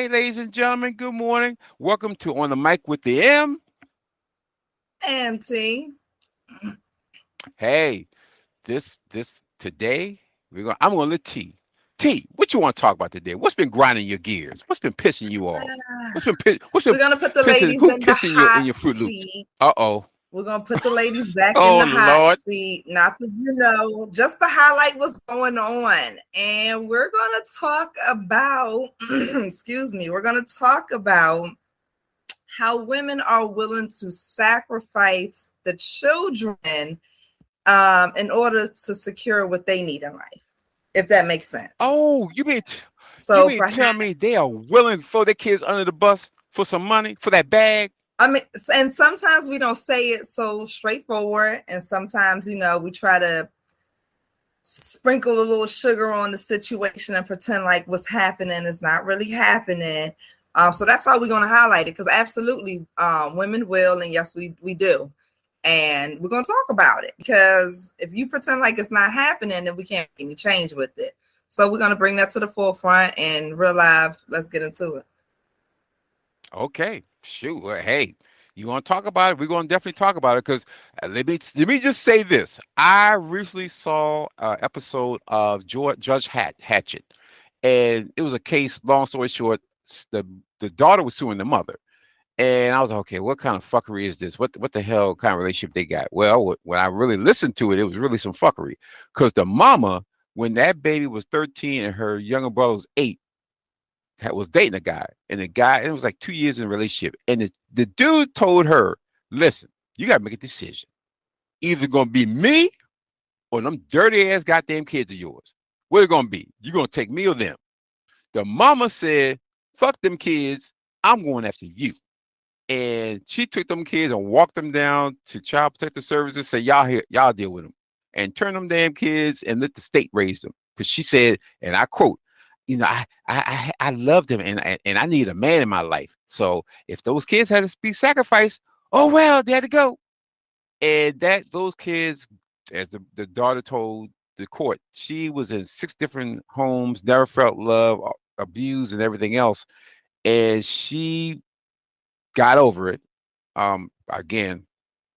right, ladies and gentlemen, good morning. Welcome to On the Mic with the M. Auntie. Hey, this today I'm gonna let T. What you want to talk about today? What's been grinding your gears? What's been pissing you off? What's been We're gonna put the pissing? ladies Who in the pissing you in hot your Fruit Loops? seat. Uh oh. We're gonna put the ladies back in Oh the hot Lord. seat. Not that just to highlight what's going on. And we're gonna talk about excuse me, we're gonna talk about how women are willing to sacrifice the children in order to secure what they need in life, if that makes sense. Oh, you So mean tell perhaps me they are willing to throw their kids under the bus for some money for that bag? I mean, and sometimes we don't say it so straightforward, and sometimes we try to sprinkle a little sugar on the situation and pretend like what's happening is not really happening. So that's why we're going to highlight it, because absolutely, women will, and yes, we do, and we're going to talk about it, because if you pretend like it's not happening, then we can't make any change with it. So we're going to bring that to the forefront and real life. Let's get into it. Okay, shoot. Well, hey, you want to talk about it? We're going to definitely talk about it because let me just say this. I recently saw an episode of Judge Hatchet, and it was a case. Long story short, the daughter was suing the mother, and I was like, okay, what kind of fuckery is this? What the hell kind of relationship they got? Well, when I really listened to it, it was really some fuckery because the mama, when that baby was 13 and her younger brother was 8, was dating a guy, and the guy, it was like 2 years in a relationship, and the dude told her, "Listen, you gotta make a decision. Either gonna be me or them dirty ass goddamn kids of yours. What it gonna be? You gonna take me or them?" The mama said, "Fuck them kids. I'm going after you." And she took them kids and walked them down to Child Protective Services. Say, "Y'all here, y'all deal with them, and turn them damn kids and let the state raise them." Because she said, and I quote, I love them, and I need a man in my life. So if those kids had to be sacrificed, oh well, they had to go. And that those kids, as the daughter told the court, she was in 6 different homes, never felt love, abused, and everything else. And she got over it. Again,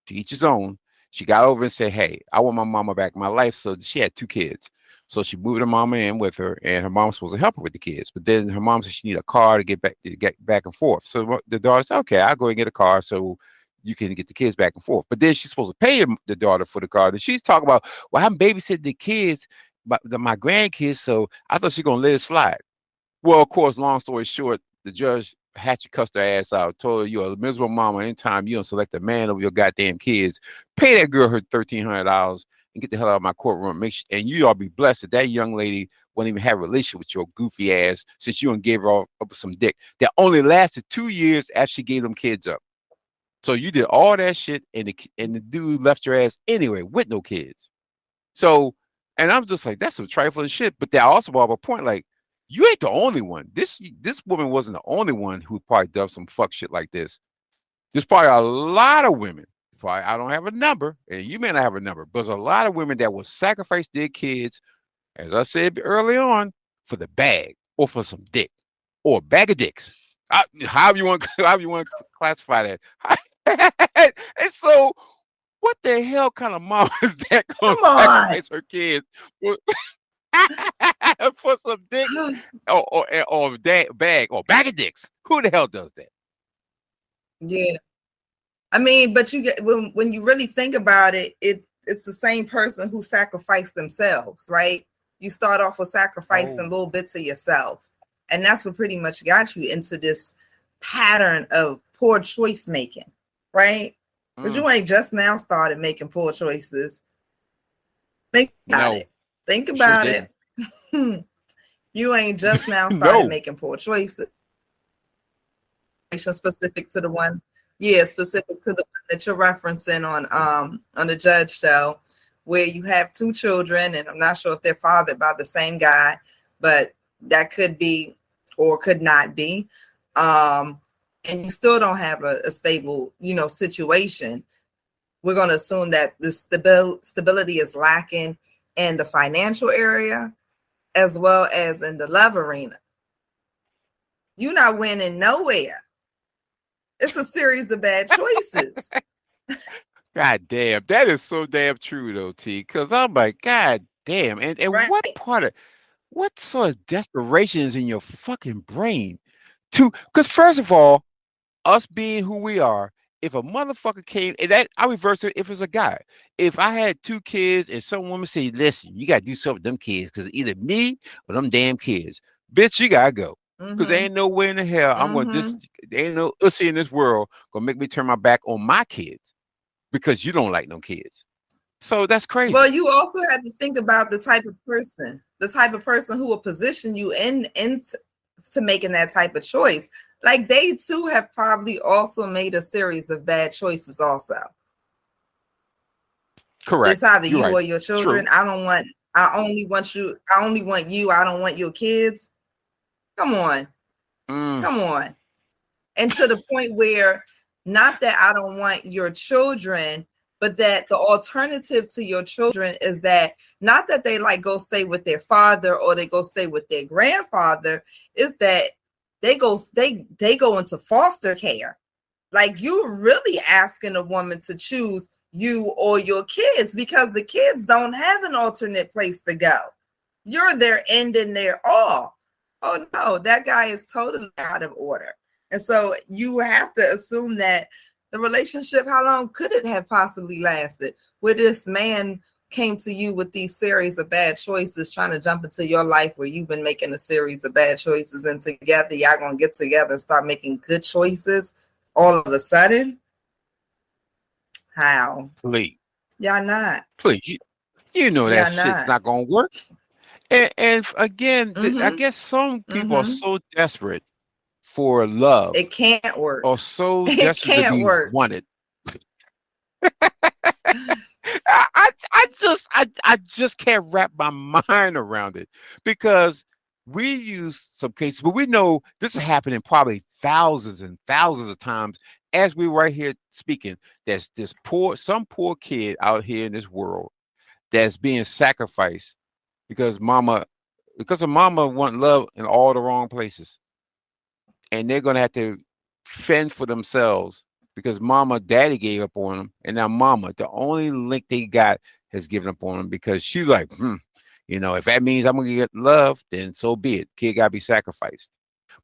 to each his own. She got over and said, "Hey, I want my mama back in my life." So she had 2 kids. So she moved her mama in with her, and her mom was supposed to help her with the kids. But then her mom said she needed a car to get back and forth. So the daughter said, "Okay, I'll go and get a car so you can get the kids back and forth." But then she's supposed to pay the daughter for the car. And she's talking about, "Well, I'm babysitting the kids, my grandkids, so I thought she's gonna let it slide." Well, of course, long story short, the judge Hatchet cussed her ass out, told her, "You're a miserable mama. Anytime you don't select a man over your goddamn kids, pay that girl her $1,300 and get the hell out of my courtroom. And you all be blessed that that young lady won't even have a relationship with your goofy ass since you and gave her up some dick that only lasted 2 years after she gave them kids up. So you did all that shit, and the dude left your ass anyway with no kids." So, and I'm just like, that's some trifling shit. But that also brought up a point, like, you ain't the only one. This woman wasn't the only one who probably done some fuck shit like this. There's probably a lot of women. Probably I don't have a number, and you may not have a number, but there's a lot of women that will sacrifice their kids, as I said early on, for the bag or for some dick or a bag of dicks. However you want, however you want to classify that. And so, what the hell kind of mom is that gonna Come on. sacrifice her kids for, for some dick or bag or bag of dicks? Who the hell does that? Yeah. I mean, but you get when you really think about it, it's the same person who sacrificed themselves, right? You start off with sacrificing Oh, little bits of yourself, and that's what pretty much got you into this pattern of poor choice making, right? Because mm, you ain't just now started making poor choices. Think about no, it. Think sure about didn't. it. You ain't just now started No. making poor choices. Specific to the one, yeah, specific to the one that you're referencing on the Judge Show, where you have 2 children, and I'm not sure if they're fathered by the same guy, but that could be or could not be. And you still don't have a stable, situation. We're going to assume that the stability is lacking in the financial area as well as in the love arena. You're not winning nowhere. It's a series of bad choices. God damn, that is so damn true though, T. Because I'm like, God damn, and Right. what sort of desperation is in your fucking brain to? Because first of all, us being who we are, if a motherfucker came, and that I reverse it. If it's a guy, if I had 2 kids and some woman say, "Listen, you gotta do something with them kids, because either me or them damn kids, bitch, you gotta go." Because there ain't no way in the hell I'm gonna there ain't no ussy in this world gonna make me turn my back on my kids because you don't like no kids. So that's crazy. Well, you also have to think about the type of person who will position you to making that type of choice. Like they too have probably also made a series of bad choices also. Correct. It's either You're you right. or your children. True. I only want you. I don't want your kids. Come on. Come on. And to the point where not that I don't want your children, but that the alternative to your children is that not that they like go stay with their father or they go stay with their grandfather, is that they go into foster care. Like you're really asking a woman to choose you or your kids because the kids don't have an alternate place to go. You're their end and their all. Oh no, that guy is totally out of order. And so you have to assume that the relationship, how long could it have possibly lasted? Where this man came to you with these series of bad choices, trying to jump into your life where you've been making a series of bad choices, and together y'all gonna get together and start making good choices all of a sudden? How? Please. Y'all not. Please. You know that shit's not gonna work. And again, I guess some people are so desperate for love. It can't work. Or so desperate to be wanted. I just can't wrap my mind around it because we use some cases, but we know this is happening probably thousands and thousands of times as we right here speaking. There's some poor kid out here in this world that's being sacrificed because a mama want love in all the wrong places, and they're gonna have to fend for themselves because daddy gave up on them, and now mama, the only link they got, has given up on them because she's like, if that means I'm gonna get love, then so be it. Kid gotta be sacrificed,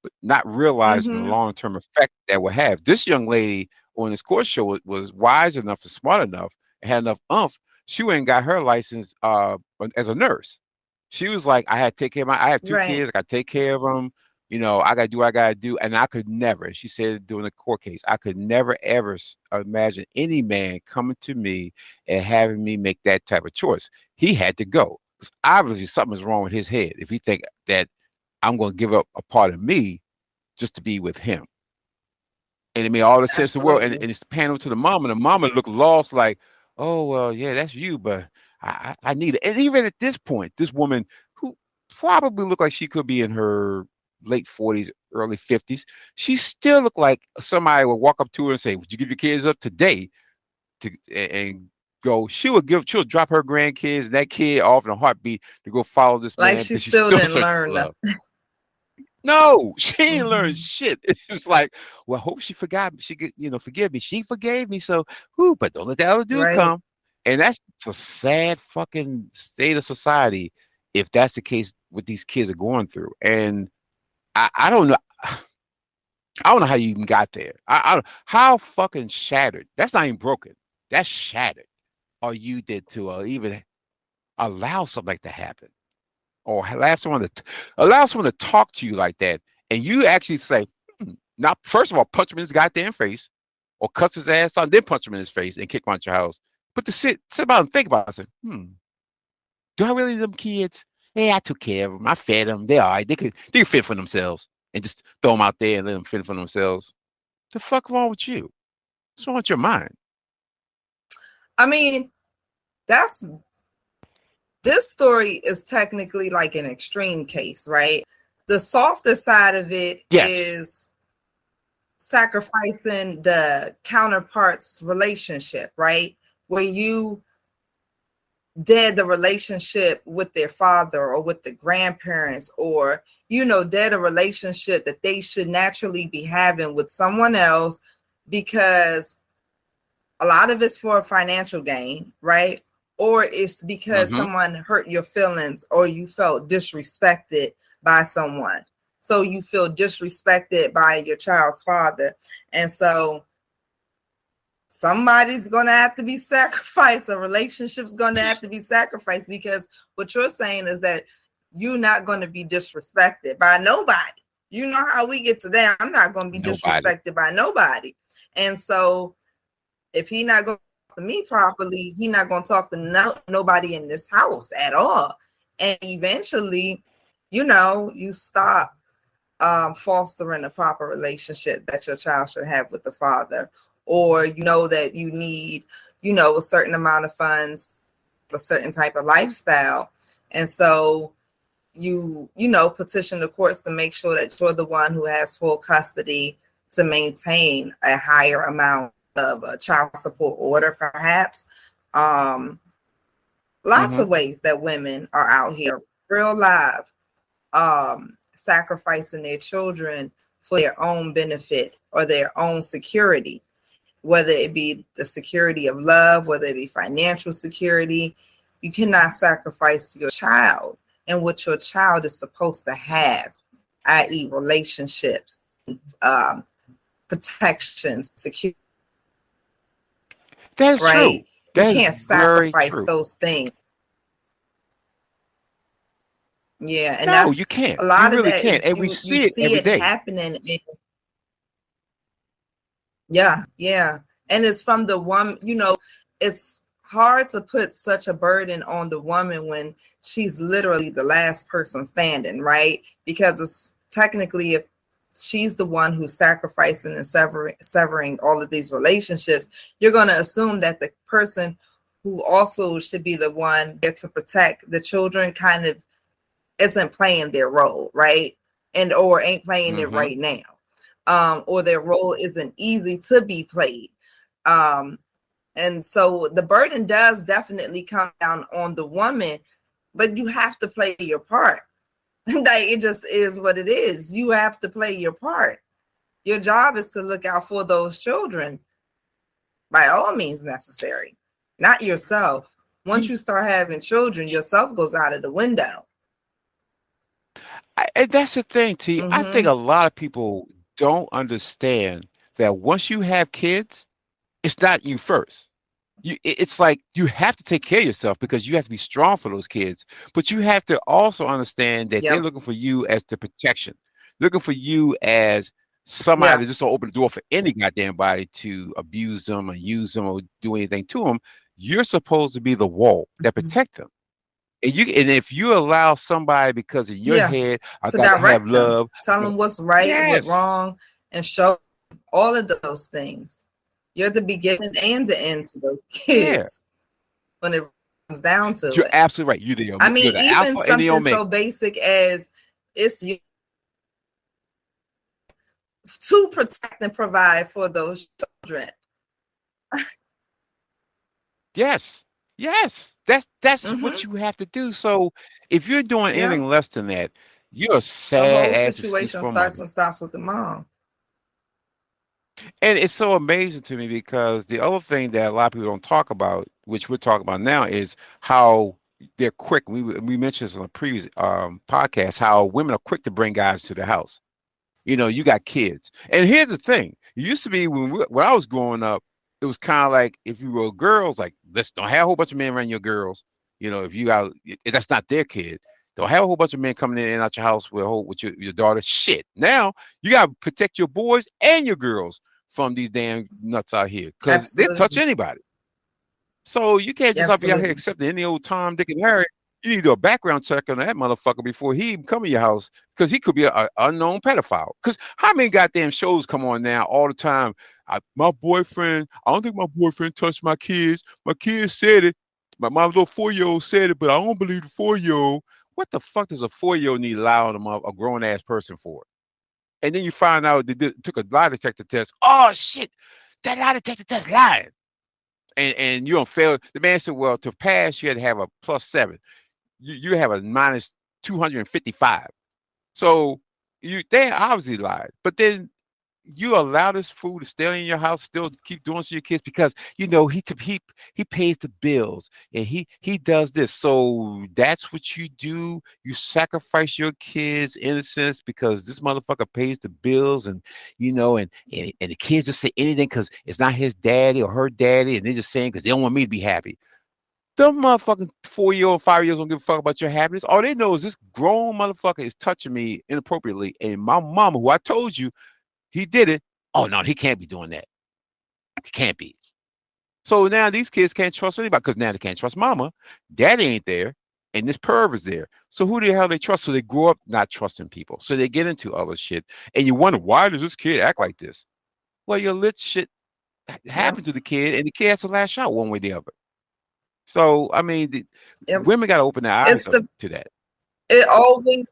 but not realizing the long-term effect that will have. This young lady on this court show was wise enough and smart enough and had enough umph. She went and got her license as a nurse. She was like, I had to take care of I have 2 kids, I gotta take care of them. I got to do what I got to do. And I could never, she said during the court case, I could never, ever imagine any man coming to me and having me make that type of choice. He had to go. Because obviously something's wrong with his head if he think that I'm going to give up a part of me just to be with him. And it made all the sense in the world. And it's paneled to the mama. And the mama looked lost like, oh, well, yeah, that's you. But I need it. And even at this point, this woman who probably looked like she could be in her late 40s, early 50s, she still looked like somebody would walk up to her and say, would you give your kids up today and go? She'll drop her grandkids and that kid off in a heartbeat to go follow this man. Like she still didn't learn nothing. No, she ain't learned shit. It's like, well, I hope she forgot me. She could, forgive me. She forgave me. So, but don't let that other dude come. And that's a sad fucking state of society if that's the case what these kids are going through. And I don't know. I don't know how you even got there. How fucking shattered. That's not even broken. That's shattered. Or you did to even allow something like that to happen, or allow someone to talk to you like that, and you actually say, not first of all, punch him in his goddamn face, or cuss his ass out, then punch him in his face and kick him out your house. But to sit about and think about it, say, do I really need them kids? Hey, I took care of them. I fed them. They're all right. They could fend for themselves, and just throw them out there and let them fend for themselves. The fuck wrong with you? What's wrong with your mind? I mean, this story is technically like an extreme case, right? The softer side of it is sacrificing the counterpart's relationship, right? Where you dead the relationship with their father or with the grandparents, or dead a relationship that they should naturally be having with someone else, because a lot of it's for financial gain, right? Or it's because Mm-hmm. someone hurt your feelings or you felt disrespected by someone. So you feel disrespected by your child's father. And so somebody's going to have to be sacrificed. A relationship's going to have to be sacrificed, because what you're saying is that you're not going to be disrespected by nobody. You know how we get today. I'm not going to be Nobody. disrespected by nobody. And so if he not going to talk to me properly, he not going to talk to nobody in this house at all. And eventually, you stop fostering a proper relationship that your child should have with the father, or that you need, a certain amount of funds, a certain type of lifestyle. And so you petition the courts to make sure that you're the one who has full custody to maintain a higher amount of a child support order, perhaps. Lots of ways that women are out here real live, sacrificing their children for their own benefit or their own security, whether it be the security of love, whether it be financial security. You cannot sacrifice your child and what your child is supposed to have, i.e. relationships, protections, security. That is Right? true. You That can't is very sacrifice true. those things. Yeah, and No, that's you can't. a You lot of really that is can't. And we you see it see every it day. happening. Yeah. And it's from the woman, it's hard to put such a burden on the woman when she's literally the last person standing, right? Because it's technically, if she's the one who's sacrificing and severing all of these relationships, you're going to assume that the person who also should be the one there to protect the children kind of isn't playing their role, right? And or ain't playing it right now. Or their role isn't easy to be played. And so the burden does definitely come down on the woman, but you have to play your part. Like, it just is what it is. You have to play your part. Your job is to look out for those children by all means necessary, not yourself. Once you start having children, yourself goes out of the window. And that's the thing, T. I think Mm-hmm. a lot of people don't understand that once you have kids, it's not you first. It's like you have to take care of yourself because you have to be strong for those kids. But you have to also understand that they're Yep. looking for you as the protection, looking for you as somebody Yeah. that just don't open the door for any goddamn body to abuse them or use them or do anything to them. You're supposed to be the wall that protect them. And if you allow somebody because of your Yeah. head, I To got to have direct them, love. tell them what's right, what's Yes, wrong, and show all of those things. You're the beginning and the end to those yeah, kids when it comes down to you're it. absolutely right. I You're mean, the even alpha and the something omega. so basic as it's you to protect and provide for those children. Yes. Yes. That's what Mm-hmm. you have to do. So if you're doing Yeah. anything less than that, you're a The sad whole ass excuse situation for a starts mother. and stops with the mom. And it's so amazing to me because the other thing that a lot of people don't talk about, which we're talking about now, is how they're quick. We mentioned this on a previous podcast, how women are quick to bring guys to the house. You got kids. And here's the thing. It used to be when I was growing up, it was kind of like if you were girls, like, let's don't have a whole bunch of men around your girls. If you got, if that's not their kid, don't have a whole bunch of men coming in and out your house with your daughter. Shit. Now you got to protect your boys and your girls from these damn nuts out here because they touch Absolutely. anybody. So you can't just be out here Absolutely. accepting any old Tom, Dick, and Harry. You need to do a background check on that motherfucker before he even come in your house because he could be an unknown pedophile. Because how many goddamn shows come on now all the time? My boyfriend, I don't think my boyfriend touched my kids. My kids said it. My little 4-year-old said it, but I don't believe the 4-year-old. What the fuck does a 4-year-old need allowing a grown ass person for? And then you find out they took a lie detector test. Oh shit, that lie detector test lied. and you don't fail. The man said, well, to pass, you had to have a +7. You have a -255. So they obviously lied. But then you allow this fool to stay in your house, still keep doing to your kids because he pays the bills and he does this. So that's what you do. You sacrifice your kids' innocence because this motherfucker pays the bills, and and the kids just say anything because it's not his daddy or her daddy, and they're just saying because they don't want me to be happy. Them motherfucking 4-year-old, 5 years don't give a fuck about your happiness. All they know is this grown motherfucker is touching me inappropriately, and my mama, who I told you he did it. Oh no, he can't be doing that. He can't be. So now these kids can't trust anybody because now they can't trust mama. Daddy ain't there, and this perv is there. So who the hell they trust? So they grow up not trusting people. So they get into other shit, and you wonder why does this kid act like this? Well, your lit shit Yep. happened to the kid, and the kid has to lash out one way or the other. So I mean, Yep. women got to open their eyes It's up the to that. it always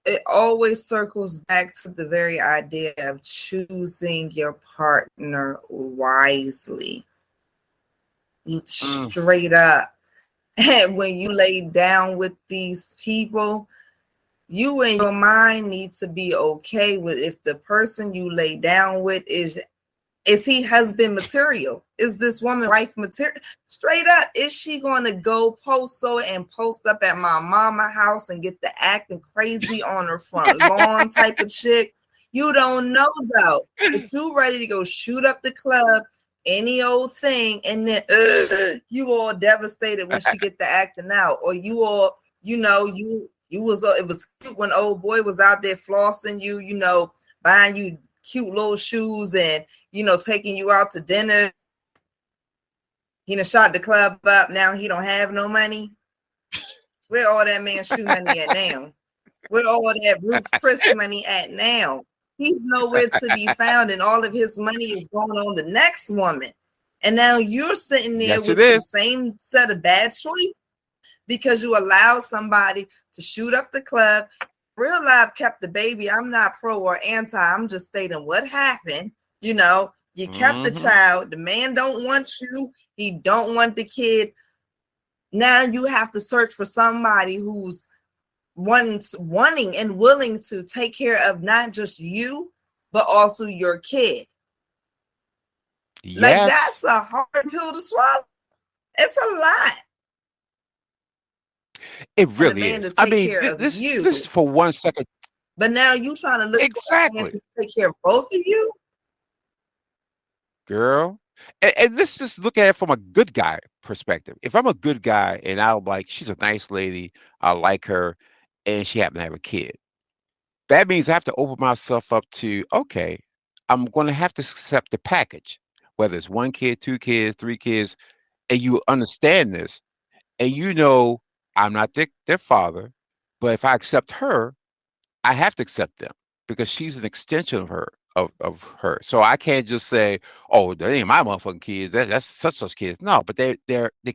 it always circles back to the very idea of choosing your partner wisely. Straight up. And when you lay down with these people, you in your mind need to be okay with if the person you lay down with is he husband material? Is this woman wife material? Straight up, is she going to go post up at my mama house and get the acting crazy on her front lawn type of chick? You don't know though. If you ready to go shoot up the club, any old thing, and then you all devastated when she get the acting out, or you all, it was cute when old boy was out there flossing you, buying you cute little shoes and taking you out to dinner. He done shot the club up. Now he don't have no money. Where all that man shoe money at now? Where all that Ruth Chris money at now? He's nowhere to be found, and all of his money is going on the next woman. And now you're sitting there with the same set of bad choices because you allowed somebody to shoot up the club. Real life kept the baby. I'm not pro or anti. I'm just stating what happened. You kept the child. The man don't want you. He don't want the kid. Now you have to search for somebody who's wanting and willing to take care of not just you, but also your kid. Yes. Like that's a hard pill to swallow. It's a lot. It really is. I mean, this for 1 second. But now you trying to look exactly to take care of both of you, girl. And let's just look at it from a good guy perspective. If I'm a good guy and I'm like, she's a nice lady, I like her, and she happened to have a kid, that means I have to open myself up to, okay, I'm going to have to accept the package, whether it's 1 kid, 2 kids, 3 kids, and you understand this, and I'm not their father, but if I accept her, I have to accept them because she's an extension of her. Of her, so I can't just say, "Oh, they ain't my motherfucking kids. That's such kids." No, but they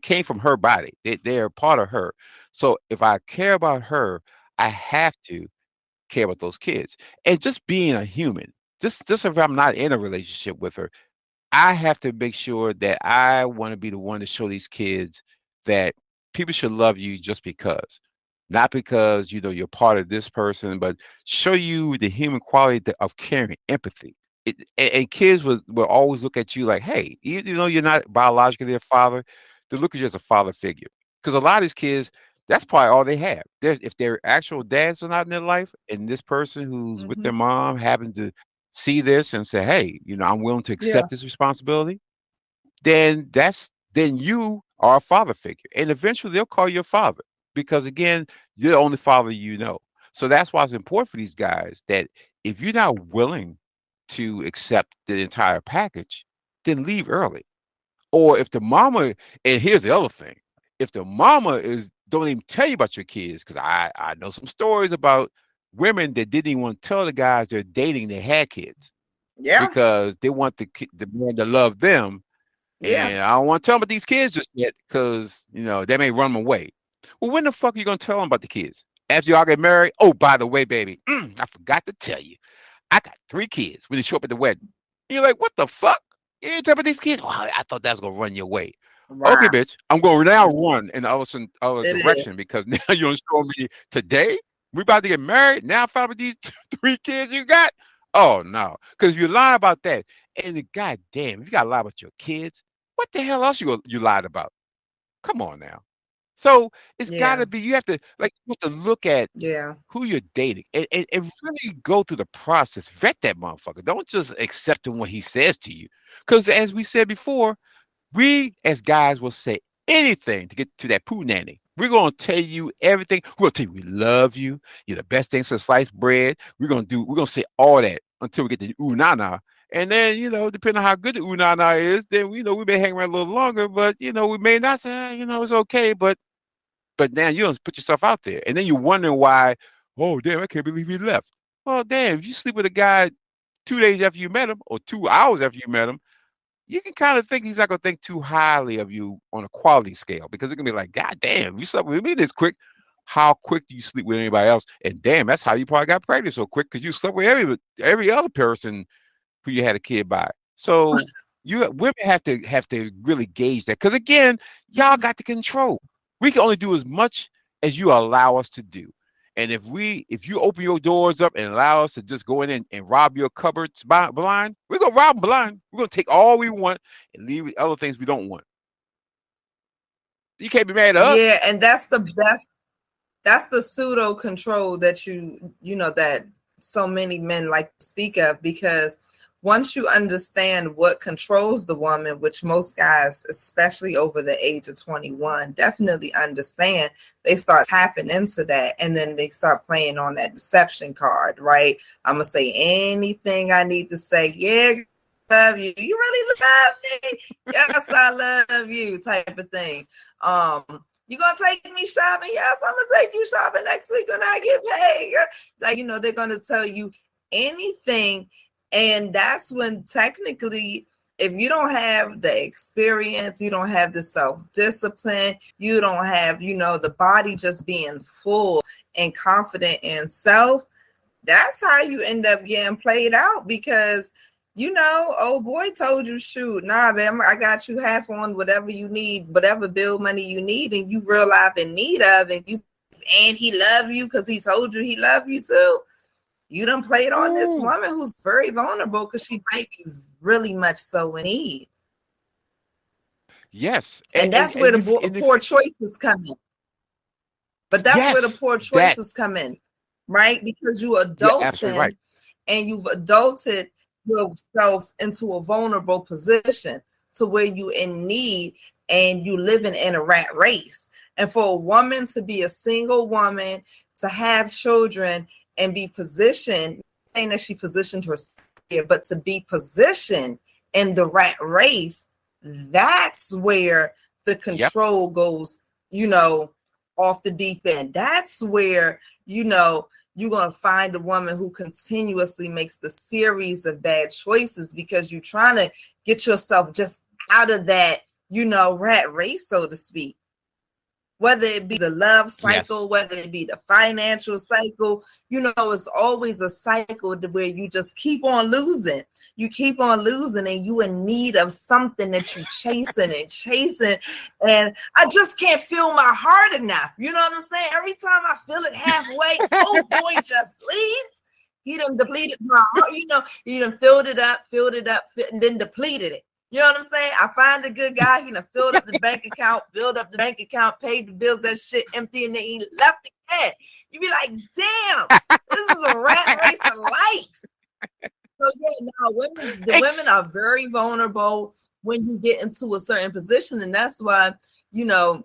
came from her body. They're part of her. So if I care about her, I have to care about those kids. And just being a human, just if I'm not in a relationship with her, I have to make sure that I want to be the one to show these kids that people should love you just because. Not because you're part of this person, but show you the human quality of caring, empathy. And kids will always look at you like, hey, even though you're not biologically their father, they look at you as a father figure. Because a lot of these kids, that's probably all they have. If their actual dads are not in their life, and this person who's with their mom happens to see this and say, hey, I'm willing to accept this responsibility, then you are a father figure. And eventually they'll call you a father. Because again, you're the only father you know. So that's why it's important for these guys that if you're not willing to accept the entire package, then leave early. Or if the mama, and here's the other thing, if the mama don't even tell you about your kids, because I know some stories about women that didn't even want to tell the guys they're dating they had kids. Yeah. Because they want the man to love them. Yeah. And I don't want to tell them about these kids just yet because, they may run them away. Well, when the fuck are you going to tell them about the kids? After y'all get married? Oh, by the way, baby, I forgot to tell you. I got 3 kids when they show up at the wedding. And you're like, what the fuck? You ain't talking about these kids. Oh, I thought that was gonna run your way. Okay, Wow. bitch. I'm going to now run in the other It direction is. because now you're showing me today. We about to get married. Now I found out these three kids you got. Oh no. Because you lie about that. And goddamn, if you gotta lie about your kids, what the hell else you lied about? Come on now. So it's Yeah. gotta be you have to you have to look at Yeah. who you're dating and really go through the process. Vet that motherfucker. Don't just accept him when he says to you. Because as we said before, we as guys will say anything to get to that poo nanny. We're gonna tell you everything. We're gonna tell you we love you. You're the best thing since sliced bread. We're gonna say all that until we get the ooh na na. And then, depending on how good the ooh na na is, then we may hang around a little longer, but we may not say, it's okay, but now you don't put yourself out there. And then you're wondering why, oh damn, I can't believe he left. Well, damn, if you sleep with a guy 2 days after you met him or 2 hours after you met him, you can kind of think he's not gonna think too highly of you on a quality scale because it can be like, God damn, you slept with me this quick. How quick do you sleep with anybody else? And damn, that's how you probably got pregnant so quick because you slept with every other person who you had a kid by. So women have to really gauge that because again, y'all got the control. We can only do as much as you allow us to do. And if you open your doors up and allow us to just go in and rob your cupboards blind, we're gonna rob them blind. We're gonna take all we want and leave the other things we don't want. You can't be mad at us. Yeah, and that's the pseudo control that that so many men like to speak of, because once you understand what controls the woman, which most guys, especially over the age of 21, definitely understand, they start tapping into that and then they start playing on that deception card, right? I'm gonna say anything I need to say. Yeah, love you. You really love me? Yes, I love you, type of thing. You gonna take me shopping? Yes, I'm gonna take you shopping next week when I get paid. They're gonna tell you anything. And that's when technically, if you don't have the experience, you don't have the self-discipline, you don't have, the body just being full and confident in self, that's how you end up getting played out because old boy told you, shoot, nah, man, I got you half on whatever you need, whatever bill money you need, and you realize in need of, and he love you because he told you he love you too. You done played on this woman who's very vulnerable because she might be really much so in need. Yes, And that's where the poor choices come in. But that's where the poor choices come in, right? Because you adulting right. and you've adulted yourself into a vulnerable position to where you in need and you living in a rat race. And for a woman to be a single woman, to have children and be positioned, saying that she positioned herself here, but to be positioned in the rat race, that's where the control goes, off the deep end. That's where, you're going to find a woman who continuously makes the series of bad choices because you're trying to get yourself just out of that, rat race, so to speak. Whether it be the love cycle, whether it be the financial cycle, it's always a cycle where you just keep on losing. You keep on losing and you in need of something that you're chasing. And I just can't feel my heart enough. You know what I'm saying? Every time I feel it halfway, oh boy just leaves. He done depleted my heart. He done filled it up, and then depleted it. You know what I'm saying? I find a good guy. He done filled up the bank account, paid the bills, that shit empty, and then he left again. You be like, damn, this is a rat race of life. So women are very vulnerable when you get into a certain position, and that's why the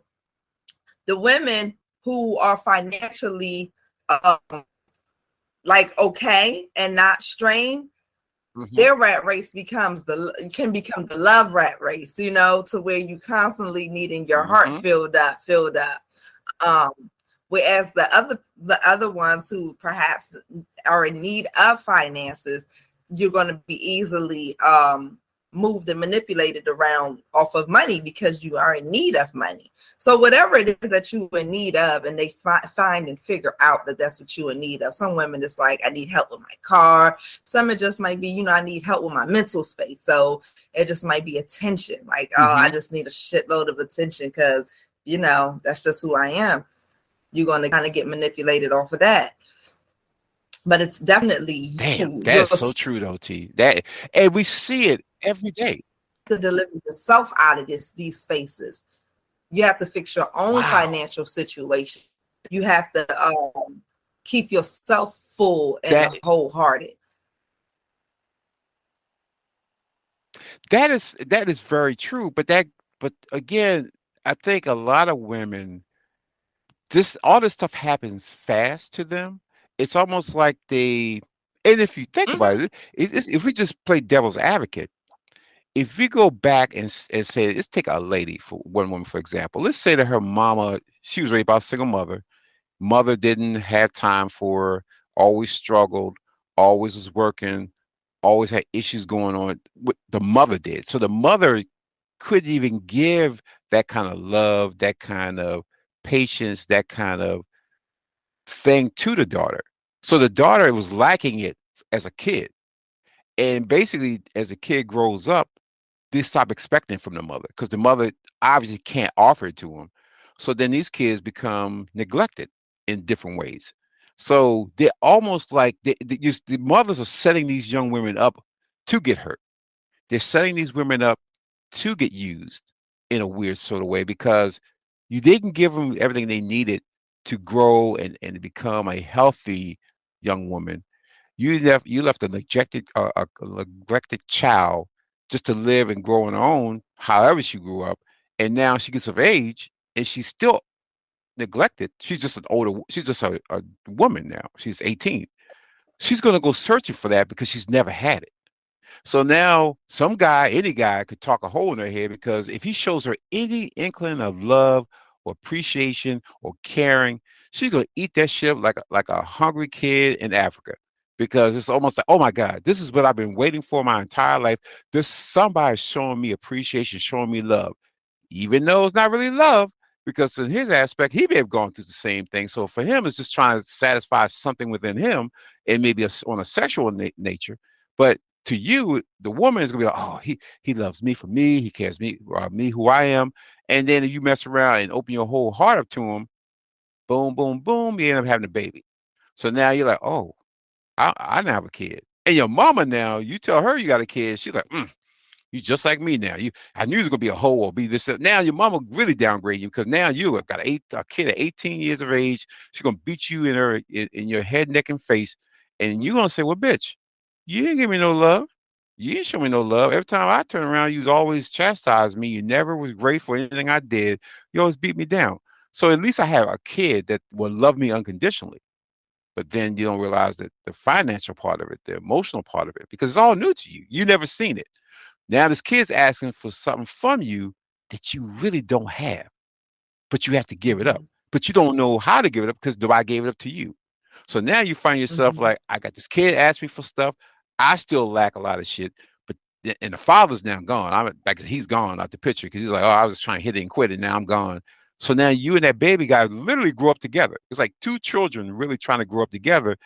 women who are financially okay and not strained. Mm-hmm. Their rat race can become the love rat race, to where you constantly needing your heart filled up. Whereas the other ones who perhaps are in need of finances, you're going to be easily moved and manipulated around off of money because you are in need of money. So whatever it is that you are in need of, and they find and figure out that that's what you in need of. Some women, it's like, I need help with my car. Some it just might be, you know, I need help with my mental space. So it just might be attention. Like, oh, I just need a shitload of attention because, you know, that's just who I am. You're going to kind of get manipulated off of that. But it's definitely Damn, that's so true though, T. That, and we see it every day. To deliver yourself out of these spaces. You have to fix your own financial situation. You have to keep yourself full and wholehearted. That is very true. But again, I think a lot of women, all this stuff happens fast to them. It's almost like and if you think about it, if we just play devil's advocate, if we go back and say, let's take a lady, for one woman, for example. Let's say that her mama, she was raised by a single mother. Mother didn't have time for her, always struggled, always was working, always had issues going on. The mother did. So the mother couldn't even give that kind of love, that kind of patience, that kind of thing to the daughter. So the daughter was lacking it as a kid. And basically, as a kid grows up, they stop expecting from the mother because the mother obviously can't offer it to them. So then these kids become neglected in different ways. So they're almost like the mothers are setting these young women up to get hurt. They're setting these women up to get used in a weird sort of way because you didn't give them everything they needed to grow and become a healthy young woman. You left a neglected child just to live and grow on her own, however she grew up. And now she gets of age and she's still neglected. She's just a woman now. She's 18. She's going to go searching for that because she's never had it. So now any guy could talk a hole in her head because if he shows her any inkling of love or appreciation or caring, she's going to eat that shit like a hungry kid in Africa. Because it's almost like, oh my God, this is what I've been waiting for my entire life. There's somebody showing me appreciation, showing me love, even though it's not really love, because in his aspect, he may have gone through the same thing. So for him, it's just trying to satisfy something within him and maybe on a sexual nature. But to you, the woman is going to be like, oh, he loves me for me. He cares me who I am. And then if you mess around and open your whole heart up to him, boom, boom, boom, you end up having a baby. So now you're like, oh, I now have a kid. And your mama now, you tell her you got a kid, she's like, you just like me now. I knew you was gonna be a hoe or be this. Now your mama really downgrade you because now you have got a kid at 18 years of age. She's gonna beat you in your head, neck, and face, and you're gonna say, well, bitch, you didn't give me no love. You didn't show me no love. Every time I turn around, you was always chastised me. You never was grateful for anything I did. You always beat me down. So at least I have a kid that will love me unconditionally. But then you don't realize that the financial part of it, the emotional part of it, because it's all new to you. You never seen it. Now this kid's asking for something from you that you really don't have, but you have to give it up. But you don't know how to give it up because nobody gave it up to you. So now you find yourself like, I got this kid ask me for stuff. I still lack a lot of shit, and the father's now gone. He's gone out the picture because he's like, oh, I was trying to hit it and quit it. Now I'm gone. So now you and that baby guy literally grew up together. It's like two children really trying to grow up together.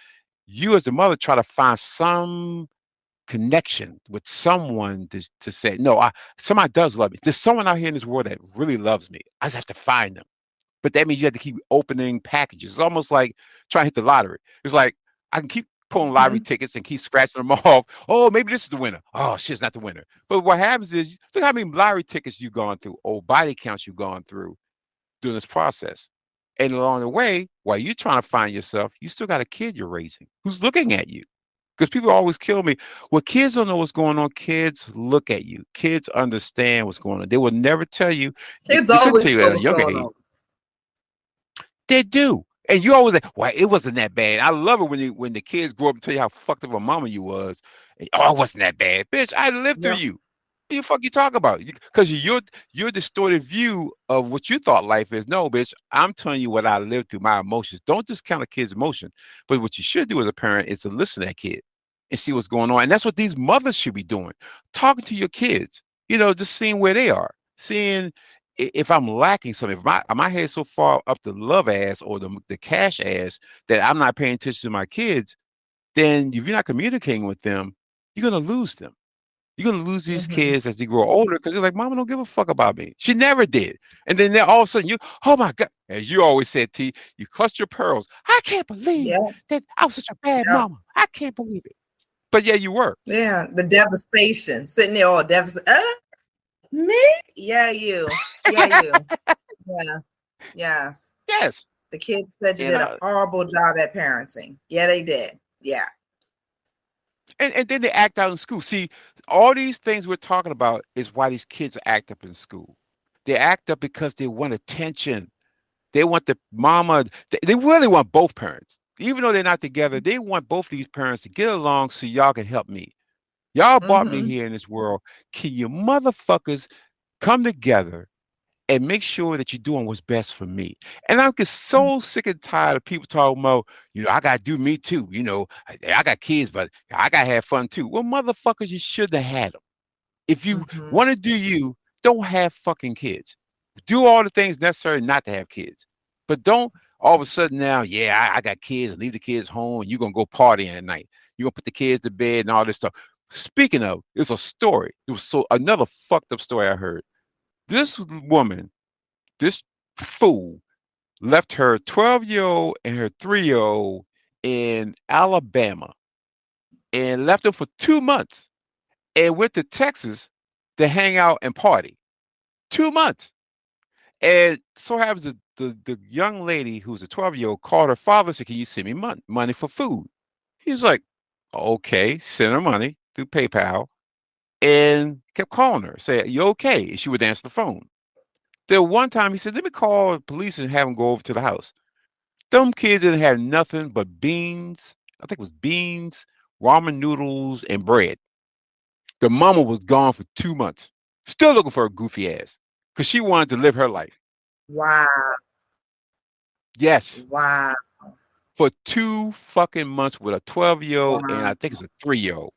You as the mother try to find some connection with someone to say, no, somebody does love me. There's someone out here in this world that really loves me. I just have to find them. But that means you have to keep opening packages. It's almost like trying to hit the lottery. It's like I can keep pulling lottery tickets and keep scratching them off. Oh, maybe this is the winner. Oh, shit, it's not the winner. But what happens is, look how many lottery tickets you've gone through, or body counts you've gone through during this process. And along the way, while you're trying to find yourself, you still got a kid you're raising who's looking at you. Because people always kill me. Well, kids don't know what's going on. Kids look at you. Kids understand what's going on. They will never tell you. Kids always tell you at a younger age. They do. And you always like, well, it wasn't that bad. I love it when the kids grow up and tell you how fucked up a mama you was. And, oh, it wasn't that bad. Bitch, I lived through you. What the fuck you talk about? Because your distorted view of what you thought life is. No, bitch, I'm telling you what I lived through, my emotions. Don't discount a kid's emotion. But what you should do as a parent is to listen to that kid. and see what's going on. And that's what these mothers should be doing. Talking to your kids, just seeing where they are, seeing if I'm lacking something. If my head's so far up the love ass or the cash ass that I'm not paying attention to my kids, then if you're not communicating with them, you're gonna lose them. You're gonna lose these Mm-hmm. kids as they grow older because they're like, Mama don't give a fuck about me. She never did. And then all of a sudden oh my God, as you always said, T, you clutch your pearls. I can't believe Yeah. that I was such a bad Yeah. mama. I can't believe it. But yeah, you were. Yeah. The devastation. Sitting there all devastated. Me? Yeah, you. Yeah, you. Yeah. Yes. Yes. The kids said you did a horrible job at parenting. Yeah, they did. Yeah. And then they act out in school. See, all these things we're talking about is why these kids act up in school. They act up because they want attention. They want the mama. They really want both parents. Even though they're not together, they want both these parents to get along so y'all can help me. Y'all brought me here in this world. Can you motherfuckers come together and make sure that you're doing what's best for me? And I'm just so sick and tired of people talking about, I got to do me too. I got kids, but I got to have fun too. Well, motherfuckers, you should have had them. If you want to do you, don't have fucking kids. Do all the things necessary not to have kids. But don't all of a sudden now, I got kids and leave the kids home and you're going to go partying at night. You're going to put the kids to bed and all this stuff. Speaking of, it's a story. It was another fucked up story I heard. This woman, this fool, left her 12-year-old and her 3-year-old in Alabama and left them for 2 months and went to Texas to hang out and party. 2 months. And so happens that the young lady who's a 12-year-old called her father and said, can you send me money for food? He's like, okay, send her money through PayPal. And kept calling her, say, you okay? And she would answer the phone. Then one time he said, let me call the police and have them go over to the house. Them kids didn't have nothing but beans. I think it was beans, ramen noodles, and bread. The mama was gone for 2 months, still looking for her goofy ass because she wanted to live her life. Wow. Yes. Wow. For 2 fucking months with a 12-year-old and I think it's a 3-year-old.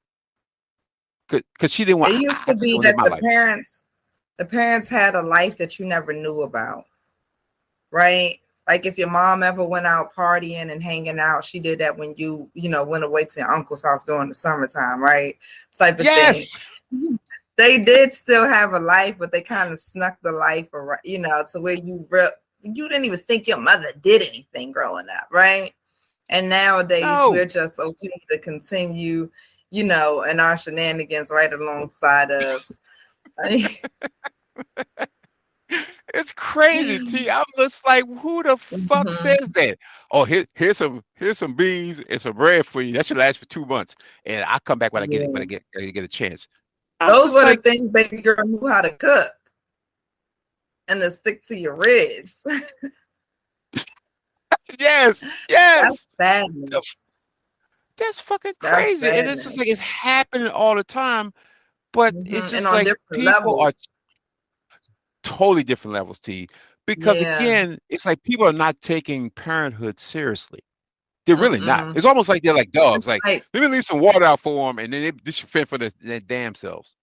Because she didn't want. It used to be that the parents had a life that you never knew about, right? Like if your mom ever went out partying and hanging out, she did that when you went away to your uncle's house during the summertime, right? Type of thing. They did still have a life, but they kind of snuck the life, to where you didn't even think your mother did anything growing up, right? And nowadays we're just okay to continue, in our shenanigans right alongside of. It's crazy, T. I'm just like, who the fuck says that? Oh, here's some beans and some bread for you. That should last for 2 months, and I'll come back when I get a chance. Those were the things baby girl knew how to cook, and to stick to your ribs. Yes. That's sadness. That's fucking crazy, and it's just like it's happening all the time. But it's just like people are totally different levels, T. Because again, it's like people are not taking parenthood seriously. They're really not. It's almost like they're like dogs. Like, let me leave some water out for them, and then they should fend for their damn selves.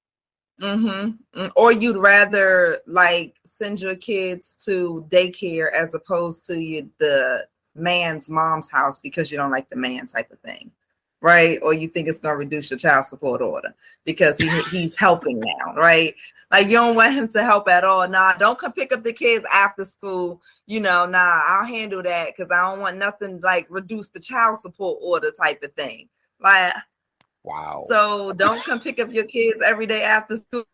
Or you'd rather like send your kids to daycare as opposed to the man's mom's house because you don't like the man type of thing, right? Or you think it's going to reduce your child support order because he's helping now, right? Like you don't want him to help at all. Nah, don't come pick up the kids after school. I'll handle that because I don't want nothing like reduce the child support order type of thing. Like, wow. So don't come pick up your kids every day after school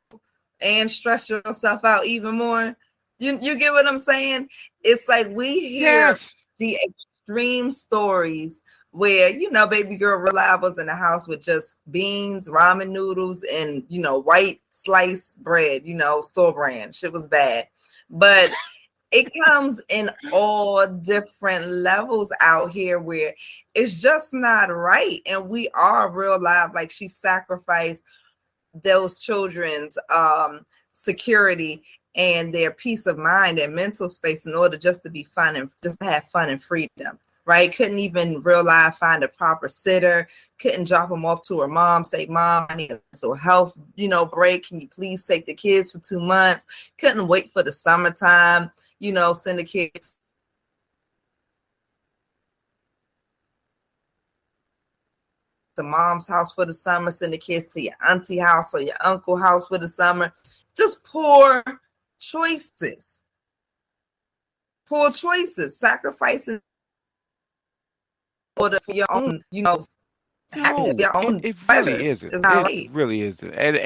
and stress yourself out even more. You get what I'm saying? It's like we hear the extreme stories where, baby girl Reliable was in the house with just beans, ramen noodles, and, white sliced bread, store brand. Shit was bad. But it comes in all different levels out here where it's just not right. And we are real live. Like she sacrificed those children's security and their peace of mind and mental space in order just to be fun and just to have fun and freedom. right? Couldn't even real life find a proper sitter, couldn't drop them off to her mom, say, Mom, I need a mental health, break. Can you please take the kids for 2 months? Couldn't wait for the summertime, send the kids to mom's house for the summer, send the kids to your auntie house or your uncle house for the summer. Just poor choices. Poor choices, sacrificing for your own, happiness, your own it pleasure. really isn't. It's It not right. really isn't. And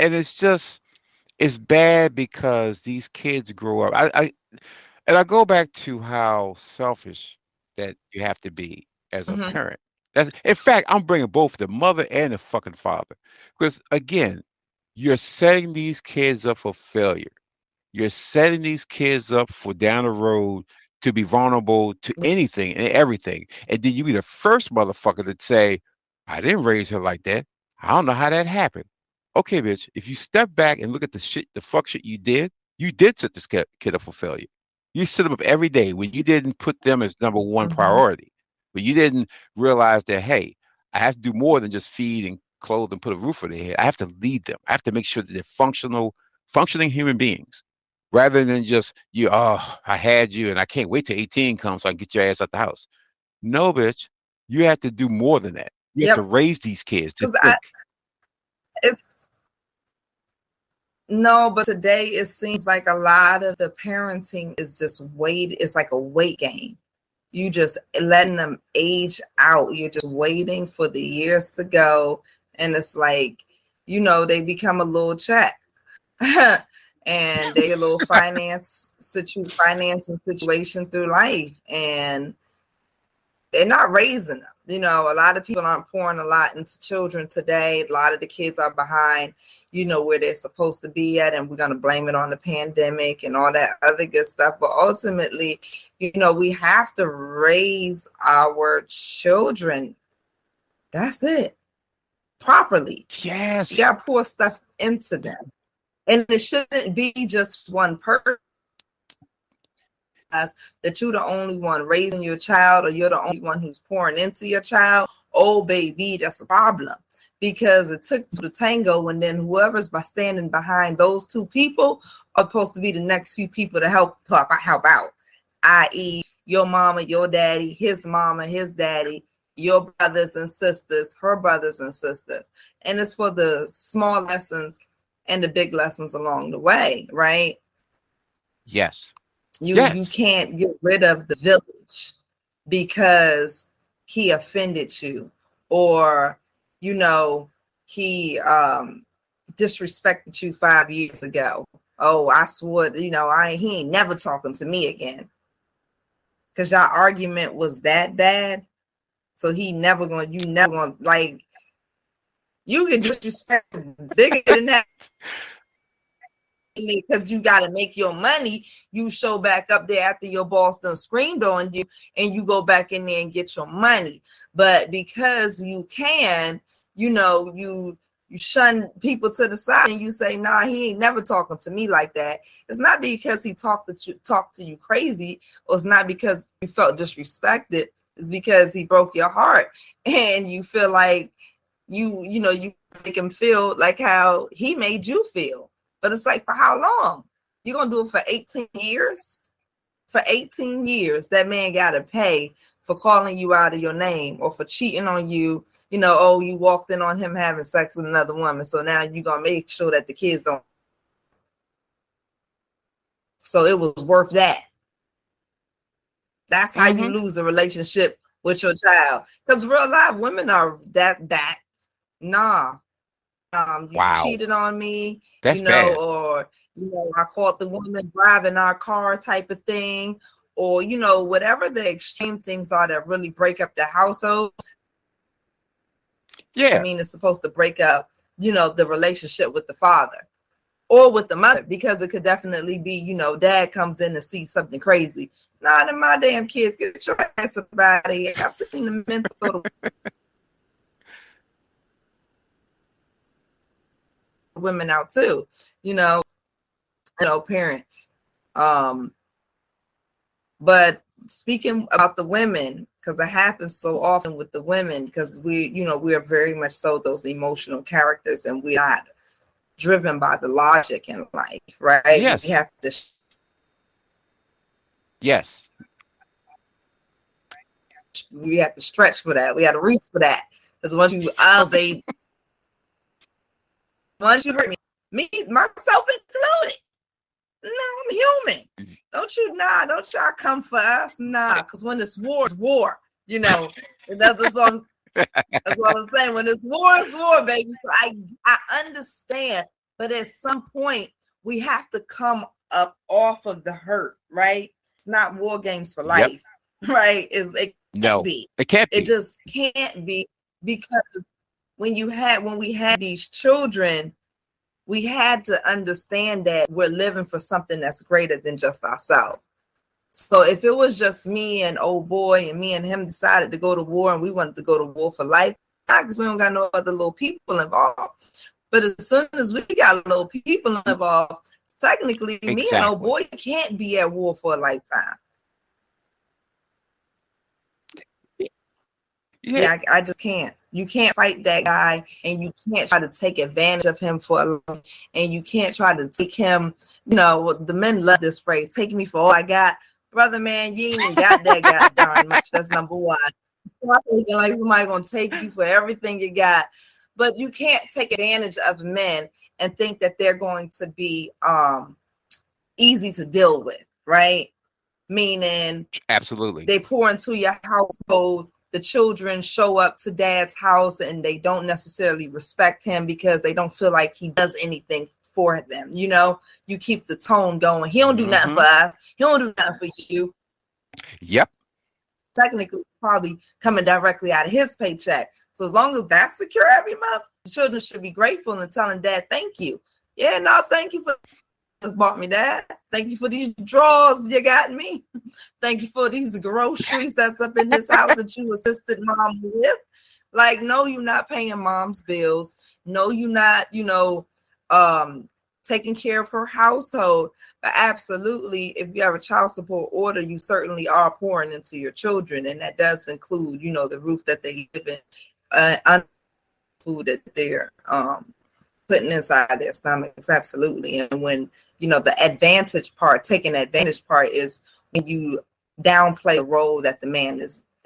it's bad because these kids grow up. I go back to how selfish that you have to be as a Mm-hmm. parent. In fact, I'm bringing both the mother and the fucking father. Because again, you're setting these kids up for failure. You're setting these kids up for down the road to be vulnerable to anything and everything. And then you be the first motherfucker to say, I didn't raise her like that. I don't know how that happened. Okay, bitch, if you step back and look at the fuck shit you did set this kid up for failure. You set them up every day when you didn't put them as number one priority. But you didn't realize that, hey, I have to do more than just feed and clothe and put a roof over their head. I have to lead them. I have to make sure that they're functioning human beings rather than just I had you and I can't wait till 18 comes so I can get your ass out the house. No, bitch. You have to do more than that. You have to raise these kids to think. But today it seems like a lot of the parenting is just it's like a weight game. You just letting them age out. You're just waiting for the years to go. And it's like, they become a little check. And they a little financing situation through life. And they're not raising them. A lot of people aren't pouring a lot into children today. A lot of the kids are behind, where they're supposed to be at. And we're going to blame it on the pandemic and all that other good stuff. But ultimately, we have to raise our children. That's it. Properly. Yes. You got to pour stuff into them. And it shouldn't be just one person. That you're the only one raising your child, or you're the only one who's pouring into your child. Oh, baby, that's a problem, because it took two to tango, and then whoever's standing behind those two people are supposed to be the next few people to help out, i.e. your mama, your daddy, his mama, his daddy, your brothers and sisters, her brothers and sisters. And it's for the small lessons and the big lessons along the way, right? Yes. You can't get rid of the village because he offended you, or he disrespected you 5 years ago. Oh, I swore, he ain't never talking to me again. Because your argument was that bad. So you never gonna like, you can disrespect bigger than that. Because you got to make your money. You show back up there after your boss done screamed on you, and you go back in there and get your money. But because you can, you shun people to the side and you say, nah, he ain't never talking to me like that. It's not because he talked to you crazy, or it's not because you felt disrespected. It's because he broke your heart, and you feel like you make him feel like how he made you feel. But it's like, for how long? You're going to do it for 18 years? For 18 years, that man got to pay for calling you out of your name, or for cheating on you. You walked in on him having sex with another woman. So now you're going to make sure that the kids don't. So it was worth that. That's how you lose a relationship with your child. Because real life women are that. Nah. You cheated on me, That's bad. or I caught the woman driving our car type of thing, or whatever the extreme things are that really break up the household. Yeah. I mean, it's supposed to break up, the relationship with the father or with the mother, because it could definitely be, dad comes in and sees something crazy. Nah, then my damn kids, get your ass about it. I've seen the mental women out too, parent. But speaking about the women, because it happens so often with the women, because we are very much so those emotional characters, and we're not driven by the logic in life, right? We Yes. have to Yes. stretch for that. We have to reach for that. Because once you, oh baby, once you hurt me, myself included. No, I'm human. Don't y'all come for us. Nah, because when it's war. That's what I'm saying. When it's war, baby. So I understand. But at some point, we have to come up off of the hurt, right? It's not war games for life, right? It can't be. It can't be. It just can't be, because when we had these children, we had to understand that we're living for something that's greater than just ourselves. So if it was just me and old boy, and me and him decided to go to war, and we wanted to go to war for life, because we don't got no other little people involved. But as soon as we got little people involved, technically me and old boy can't be at war for a lifetime. Yeah, I just can't. You can't fight that guy, and you can't try to take advantage of him for a long, and you can't try to take him. The men love this phrase, take me for all I got. Brother, man, you ain't even got that goddamn much. That's number one. It's like somebody gonna take you for everything you got. But you can't take advantage of men and think that they're going to be easy to deal with, right? Meaning, absolutely, they pour into your household. The children show up to dad's house and they don't necessarily respect him because they don't feel like he does anything for them. You keep the tone going. He don't do nothing for us. He don't do nothing for you. Yep. Technically, probably coming directly out of his paycheck. So as long as that's secure every month, the children should be grateful and telling dad, thank you. Yeah, no, thank you for just bought me that. Thank you for these drawers you got me. Thank you for these groceries that's up in this house that you assisted mom with. Like, no, you're not paying mom's bills. No, you're not, taking care of her household. But absolutely, if you have a child support order, you certainly are pouring into your children. And that does include, the roof that they live in, food that they're putting inside their stomachs. Absolutely. And when the taking advantage part is when you downplay the role that the man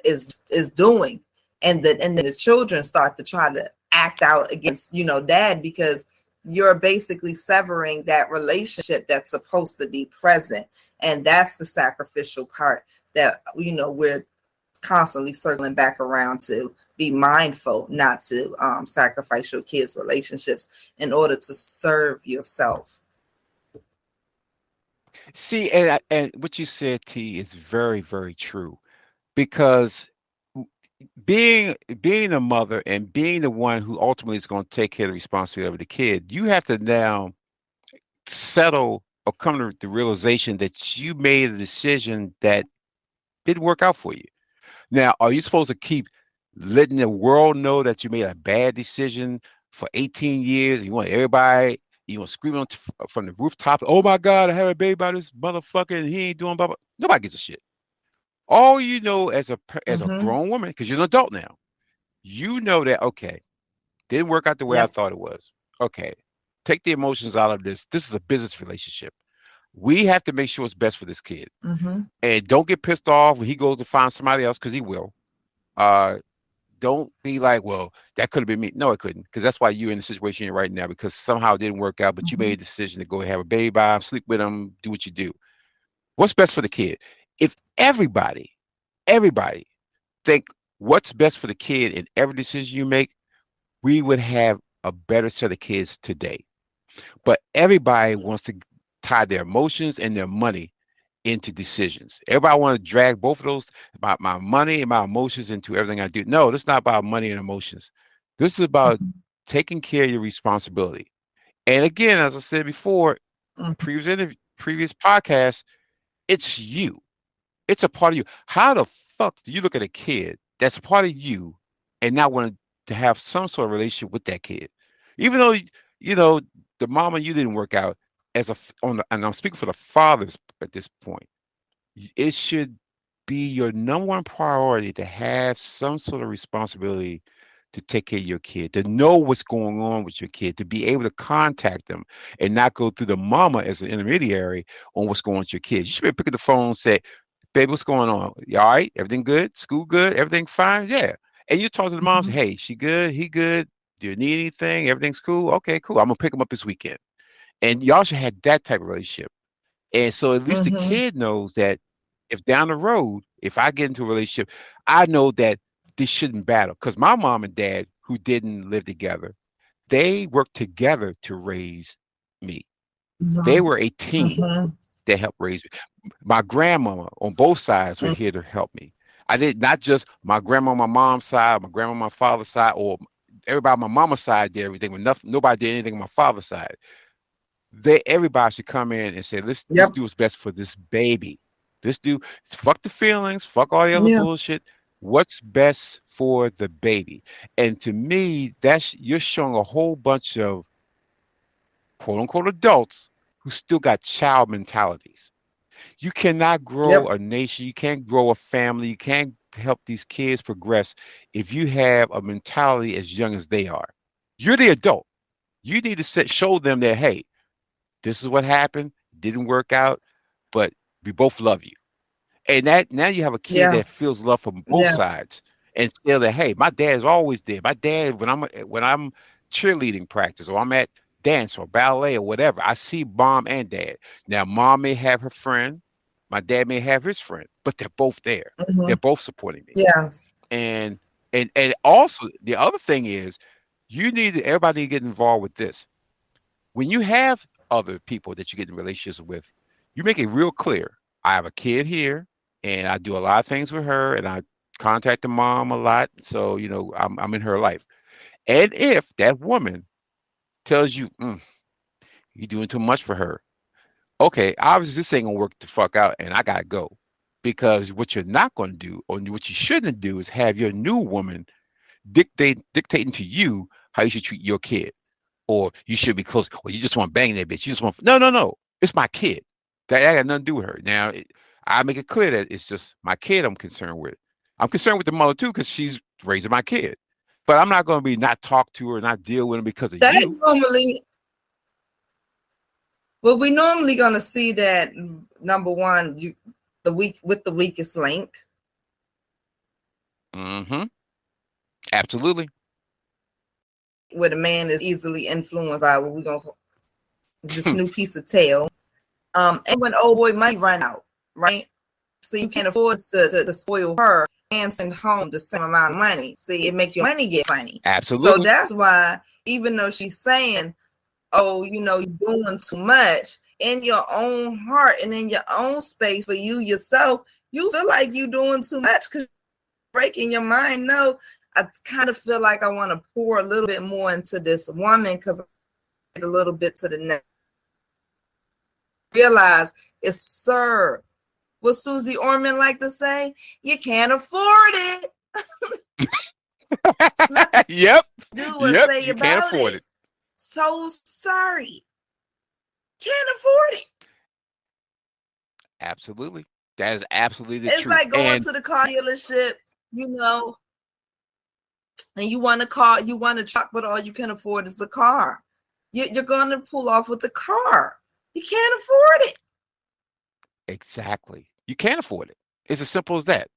is doing, and then the children start to try to act out against dad, because you're basically severing that relationship that's supposed to be present. And that's the sacrificial part that we're constantly circling back around to. Be mindful not to sacrifice your kids' relationships in order to serve yourself. See, and what you said, T, is very, very true, because being a mother and being the one who ultimately is going to take care of the responsibility of the kid, you have to now settle or come to the realization that you made a decision that didn't work out for you. Now, are you supposed to keep letting the world know that you made a bad decision for 18 years? You want everybody, screaming from the rooftop, oh my God, I have a baby by this motherfucker and he ain't doing blah, blah. Nobody gives a shit. All you know as a grown woman, because you're an adult now, you know that, okay, didn't work out the way I thought it was. Okay, take the emotions out of this. This is a business relationship. We have to make sure it's best for this kid. And don't get pissed off when he goes to find somebody else, because he will. Don't be like, well, that could have been me. No, it couldn't, because that's why you're in the situation you're right now, because somehow it didn't work out, but you made a decision to go have a baby by him, sleep with him, do what you do. What's best for the kid? If everybody think what's best for the kid in every decision you make, we would have a better set of kids today. But everybody wants to tie their emotions and their money into decisions. Everybody want to drag both of those, my money and my emotions, into everything I do. No, this is not about money and emotions. This is about taking care of your responsibility. And again, as I said before, previous podcasts, it's you. It's a part of you. How the fuck do you look at a kid that's a part of you and not want to have some sort of relationship with that kid? Even though, the mama you didn't work out, and I'm speaking for the fathers at this point, it should be your number one priority to have some sort of responsibility to take care of your kid, to know what's going on with your kid, to be able to contact them and not go through the mama as an intermediary on what's going on with your kids. You should be picking the phone and say, baby, what's going on? You all right? Everything good? School good? Everything fine? Yeah. And you talk to the mom, say, Mhm. hey, she good? He good? Do you need anything? Everything's cool? Okay, cool. I'm gonna pick him up this weekend. And y'all should have that type of relationship. And so at least the Mhm. kid knows that if down the road, if I get into a relationship, I know that this shouldn't battle. Because my mom and dad, who didn't live together, they worked together to raise me. They Mhm. were a team Mhm. that helped raise me. My grandmama on both sides were Mhm. here to help me. I did not just my grandma on my mom's side, my grandma on my father's side, or everybody on my mama's side did everything, but nothing, nobody did anything on my father's side. Everybody should come in and say, let's Yep. do what's best for this baby. Let's do fuck the feelings, fuck all the other Yeah. bullshit. What's best for the baby? And to me, that's you're showing a whole bunch of quote unquote adults who still got child mentalities. You cannot grow Yep. a nation, you can't grow a family, you can't help these kids progress if you have a mentality as young as they are. You're the adult. You need to show them that, hey, this is what happened, didn't work out, but we both love you. And that now you have a kid that Yes. feels love from both Yes. sides and feel that, hey, my dad's always there. My dad, when I'm cheerleading practice or I'm at dance or ballet or whatever, I see mom and dad. Now mom may have her friend, my dad may have his friend, but they're both there. They're Mhm. both supporting me. Yes. And and also the other thing is everybody to get involved with this. When you have other people that you get in relationships with, you make it real clear. I have a kid here, and I do a lot of things with her, and I contact the mom a lot. So I'm in her life. And if that woman tells you you're doing too much for her, okay, obviously this ain't gonna work the fuck out, and I gotta go. Because what you're not gonna do, or what you shouldn't do, is have your new woman dictating to you how you should treat your kid, or you should be close. Or you just want to bang that bitch. You just want no, no, no. It's my kid. That got nothing to do with her. Now, I make it clear that it's just my kid I'm concerned with. I'm concerned with the mother too because she's raising my kid. But I'm not going to be not talk to her, not deal with him because of That you. normally, well, we normally gonna see that number one, the weakest link. Mm-hmm. Absolutely. Where the man is easily influenced by what we're gonna this new piece of tail. And when old boy money run out, right? So you can't afford to spoil her and send home the same amount of money. See, it make your money get funny. So Absolutely. that's why, even though she's saying, oh, you're doing too much, in your own heart and in your own space for you yourself, you feel like you're doing too much because breaking your mind. No, I kind of feel like I want to pour a little bit more into this woman because a little bit to the next. Realize it's sir. What Susie Orman like to say, you can't afford it. It's nothing Yep. to do or Yep. say You can't about afford it. it. So sorry. Can't afford it. Absolutely. That is absolutely the It's truth. like going And to the car dealership, and you want a car, you want a truck, but all you can afford is a car. You're going to pull off with the car. You can't afford it. exactly. You can't afford it. It's as simple as that.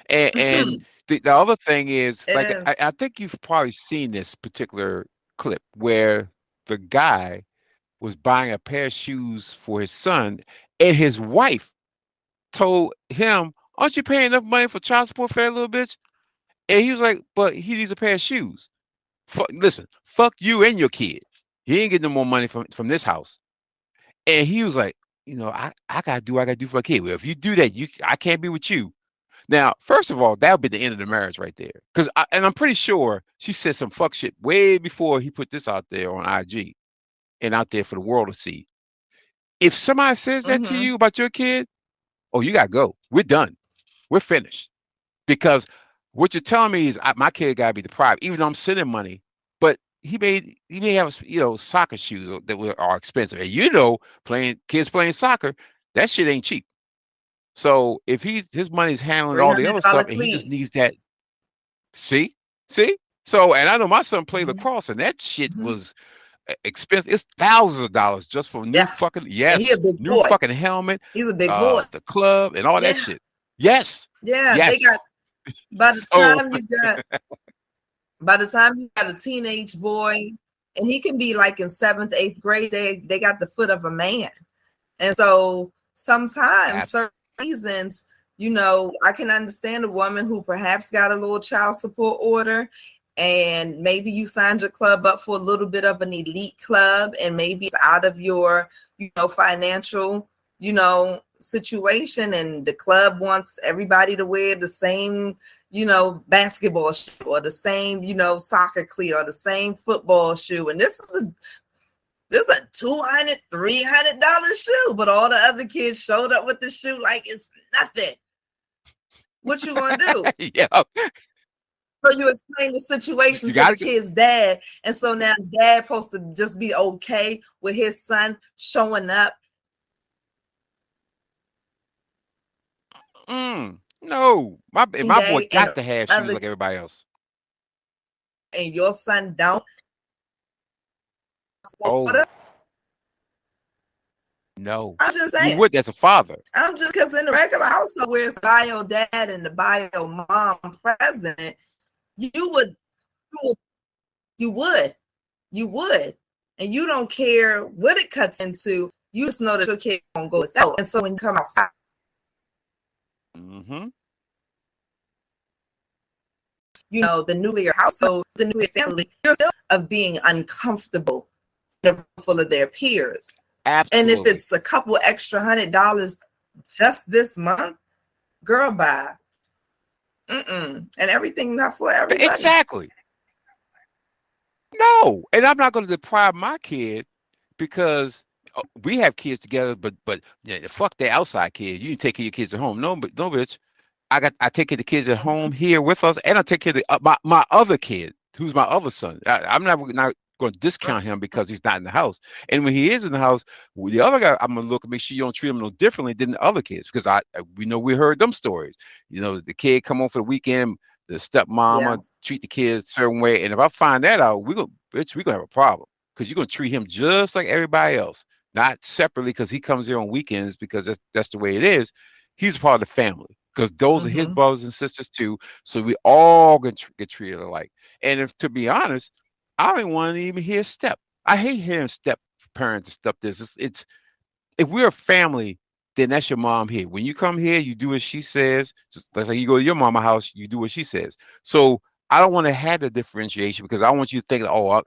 And the other thing is, It like, I, is. I think you've probably seen this particular clip where the guy was buying a pair of shoes for his son, and his wife told him, "Aren't you paying enough money for child support for that little bitch?" And he was like, "But he needs a pair of shoes. Listen, fuck you and your kid. He ain't getting no more money from this house." And he was like, I gotta do what I gotta do for my kid. Well, if you do that, I can't be with you. Now, first of all, that would be the end of the marriage right there. And I'm pretty sure she said some fuck shit way before he put this out there on IG and out there for the world to see. If somebody says that to Mm-hmm. you about your kid, oh, you gotta go. We're done. We're finished. Because what you're telling me is my kid gotta be deprived, even though I'm sending money. But he may have soccer shoes that are expensive, and playing kids playing soccer, that shit ain't cheap. So if his money's handling three all the hundred other dollar stuff, and he just cleats. needs that. See, see. So, and I know my son played Mhm, lacrosse, and that shit mhm. was expensive. It's thousands of dollars just for new Yeah, fucking and he a big new boy. fucking helmet, He's a big boy. the club, and all that Yeah, shit. Yes, yeah. They yes. got by the So time you got by the time you got a teenage boy, and he can be like in seventh, eighth grade, they got the foot of a man. And so sometimes certain reasons, I can understand a woman who perhaps got a little child support order, and maybe you signed your club up for a little bit of an elite club, and maybe it's out of your, financial, situation, and the club wants everybody to wear the same, basketball shoe, or the same, soccer cleat, or the same football shoe. And this is a $200, $300 shoe, but all the other kids showed up with the shoe like it's nothing. What you gonna do? yeah, So you explain the situation you to the gotta go. kid's dad, and so now dad supposed to just be okay with his son showing up. No, my boy Day and got to have shoes other like everybody else. and your son don't. Oh no, I'm just you saying. would as a father. I'm just because in the regular household where it's the bio dad and the bio mom present, you would, you would, you would, and you don't care what it cuts into. You just know that your kid won't go without. And so when you come outside, Mm-hmm. the nuclear household, the nuclear family, you're still of being uncomfortable full of their peers. Absolutely. And if it's a couple extra $100 just this month, girl, bye. And everything not for everybody. Exactly. No, and I'm not going to deprive my kid because we have kids together. But yeah, fuck the outside kid. You take care of your kids at home. No, but no, bitch. I take care of the kids at home here with us, and I take care of my other kid, who's my other son. I'm not going to discount him because he's not in the house. And when he is in the house, the other guy, I'm going to look and make sure you don't treat him no differently than the other kids, because we heard them stories. The kid come home for the weekend, the stepmama treat the kids a certain way, and if I find that out, we're gonna have a problem, because you're gonna treat him just like everybody else, not separately because he comes here on weekends, because that's the way it is. He's a part of the family, because those are his brothers and sisters too. So we all get treated alike. And if, to be honest, I don't want to even hear step. I hate hearing step parents and stuff. It's if we're a family, then that's your mom here. When you come here, you do what she says. Just like you go to your mama house, you do what she says. So I don't want to have the differentiation, because I want you to think, oh,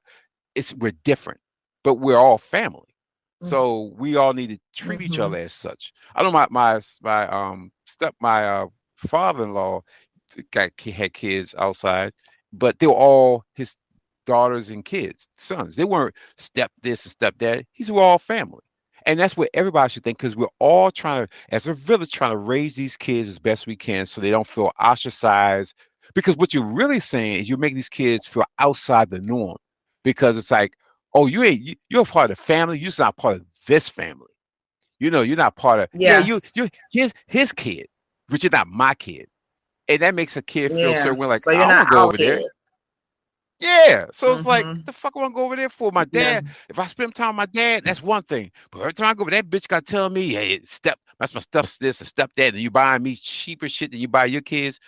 we're different, but we're all family. So we all need to treat each other as such. I know my father-in-law had kids outside, but they were all his daughters and kids, sons. They weren't step this and step that. These were all family. And that's what everybody should think, because we're all trying to, as a village, trying to raise these kids as best we can so they don't feel ostracized. Because what you're really saying is you're making these kids feel outside the norm, because it's like, oh, you're part of the family. You're just not part of this family. You're not part of, you're his kid, but you're not my kid. And that makes a kid feel a certain way, like, so I you're don't want not to go our over there. kid. Yeah. So it's like, the fuck I want to go over there for? My dad, Yeah. if I spend time with my dad, that's one thing. But every time I go over, that bitch got to tell me, hey, that's my stuff, this and stuff that, and you buying me cheaper shit than you buy your kids.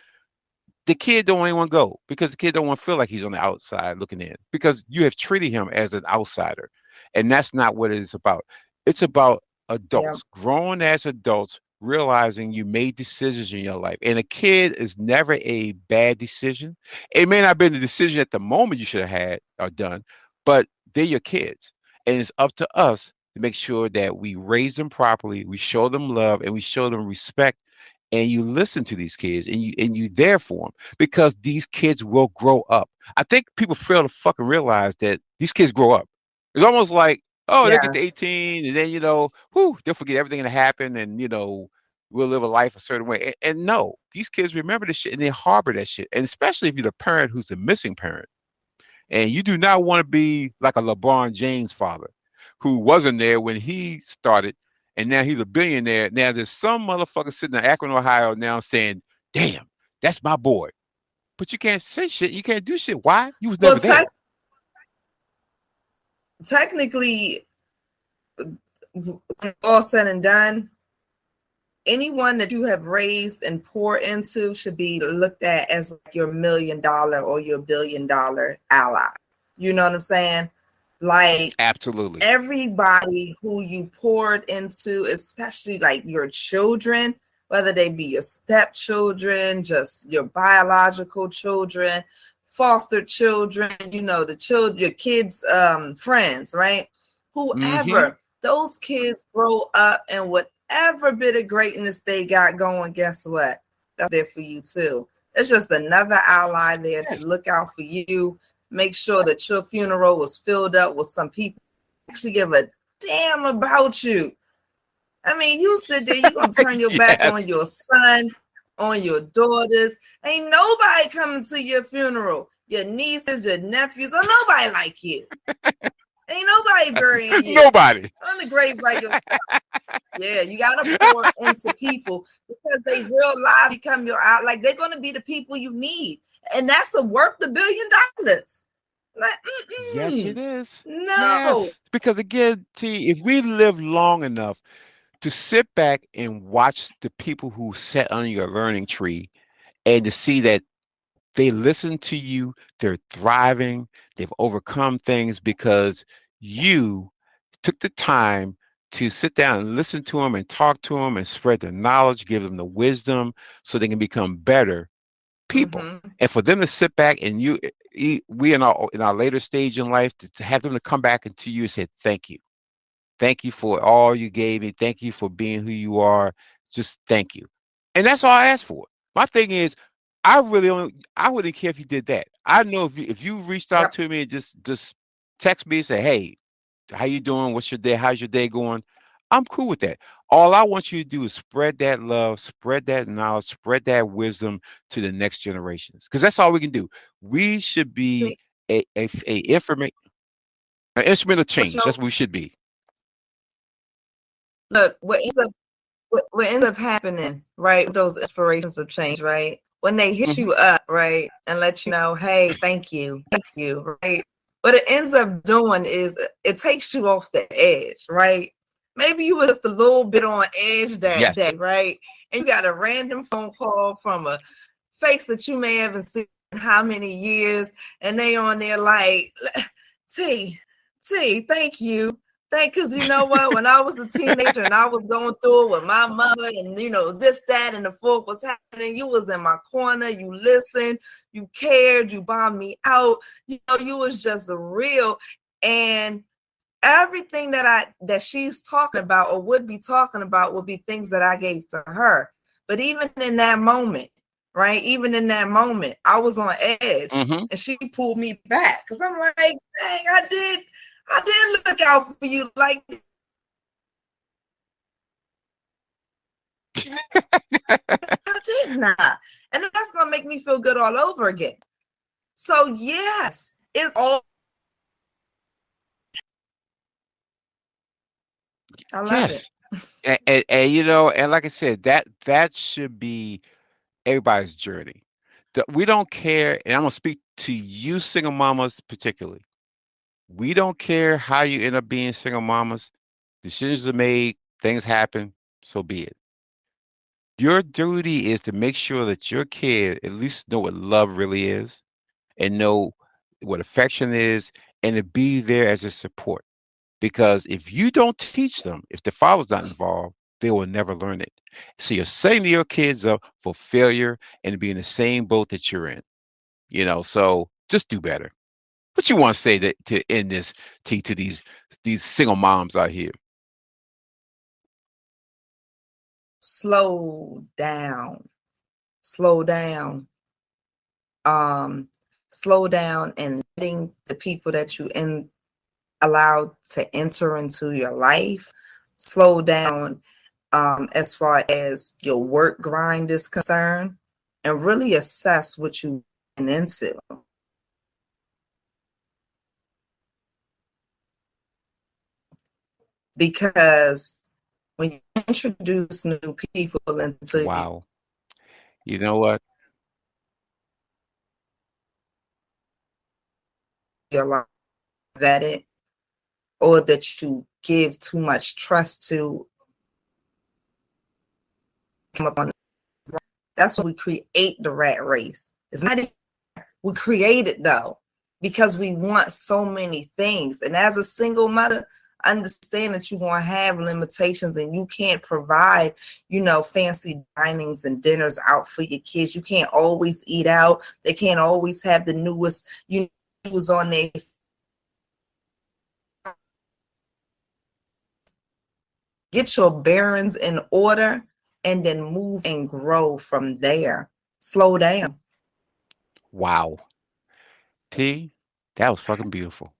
The kid don't even want to go, because the kid don't want to feel like he's on the outside looking in, because you have treated him as an outsider. And that's not what it is about. It's about adults, growing as adults, realizing you made decisions in your life. And a kid is never a bad decision. It may not have been the decision at the moment you should have had or done, but they're your kids. And it's up to us to make sure that we raise them properly, we show them love, and we show them respect, and you listen to these kids, and you there for them, because these kids will grow up. I think people fail to fucking realize that these kids grow up. It's almost like, oh, they get to 18, and then they'll forget everything that happened, and we'll live a life a certain way. And no, these kids remember this shit, and they harbor that shit. And especially if you're the parent who's the missing parent, and you do not want to be like a LeBron James father, who wasn't there when he started, and now he's a billionaire. Now there's some motherfucker sitting in Akron, Ohio now saying, damn, that's my boy. But you can't say shit. You can't do shit. Why? You was Well, never there. technically, when all said and done, anyone that you have raised and poured into should be looked at as like your $1 million or your $1 billion ally. You know what I'm saying? Like, Absolutely. everybody who you poured into, especially like your children, whether they be your stepchildren, just your biological children, foster children, you know, the children, your kids' friends, right? Whoever, those kids grow up, and whatever bit of greatness they got going, guess what? That's there for you too. It's just another ally there to look out for you. Make sure that your funeral was filled up with some people who actually give a damn about you. I mean, you sit there, you're going to turn your back on your son, on your daughters. Ain't nobody coming to your funeral. Your nieces, your nephews, or nobody like you. Ain't nobody burying you. Nobody. On the grave by yourself. Yeah, you got to pour into people because they real life become your out. Like, they're going to be the people you need. And that's worth $1 billion. Like, yes, it is. No. Yes. Because again, T, if we live long enough to sit back and watch the people who sat under your learning tree and to see that they listen to you, they're thriving, they've overcome things because you took the time to sit down and listen to them and talk to them and spread the knowledge, give them the wisdom so they can become better people. And for them to sit back and we in our later stage in life to have them to come back into you and say thank you. Thank you for all you gave me. Thank you for being who you are. Just thank you. And that's all I asked for. My thing is, I wouldn't care if you did that. I know if you reached out to me and just text me and say, hey, how you doing? What's your day? How's your day going? I'm cool with that. All I want you to do is spread that love, spread that knowledge, spread that wisdom to the next generations. Because that's all we can do. We should be an instrument of change. That's what we should be. Look, what ends up happening, right? Those inspirations of change, right? When they hit you up, right, and let you know, hey, thank you, right? What it ends up doing is it takes you off the edge, right? Maybe you were just a little bit on edge that day, right? And you got a random phone call from a face that you may haven't seen in how many years, and they on there like, T, thank you. Because you know what, when I was a teenager and I was going through it with my mother and you know this, that, and the fourth was happening, you was in my corner, you listened, you cared, you bombed me out, you know, you was just real. And everything that she's talking about or would be talking about would be things that I gave to her. But even in that moment, right? Even in that moment, I was on edge and she pulled me back because I'm like, dang, I did look out for you, like I did not. And that's gonna make me feel good all over again. So yes, it's all I love it. And you know, and like I said, that should be everybody's journey. We don't care, and I'm gonna speak to you single mamas particularly. We don't care how you end up being single mamas. Decisions are made, things happen, so be it. Your duty is to make sure that your kid at least know what love really is and know what affection is and to be there as a support. Because if you don't teach them, if the father's not involved, they will never learn it. So you're setting your kids up for failure and to be in the same boat that you're in. You know, so just do better. What you want to say to end this to these single moms out here? Slow down. Slow down and letting the people that you allowed to enter into your life slow down as far as your work grind is concerned, and really assess what you went into. Because when you introduce new people into Wow. You know what? your life, vetted, or that you give too much trust to, come up on. That's when we create the rat race. It's not we create it though, because we want so many things. And as a single mother, understand that you're going to have limitations and you can't provide, fancy dinings and dinners out for your kids. You can't always eat out. They can't always have the newest, news on their. Get your bearings in order and then move and grow from there. Slow down. Wow. T, that was fucking beautiful.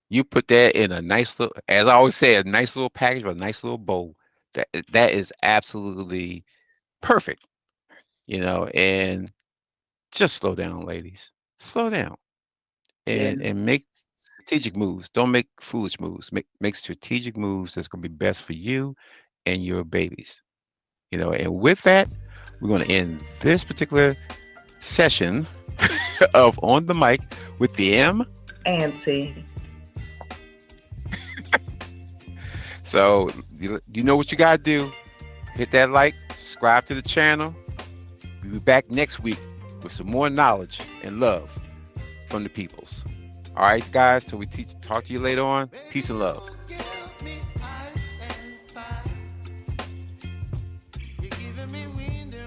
You put that in a nice little, as I always say, a nice little package with a nice little bow. That is absolutely perfect, and just slow down, ladies. Slow down Yeah. and make strategic moves. Don't make foolish moves. Make strategic moves that's gonna be best for you and your babies. And with that, we're gonna end this particular session of On the Mic with the M. Auntie. So you know what you gotta do. Hit that like, subscribe to the channel. We'll be back next week with some more knowledge and love from the peoples. All right, guys, till we talk to you later on. Peace and love. You're giving me wind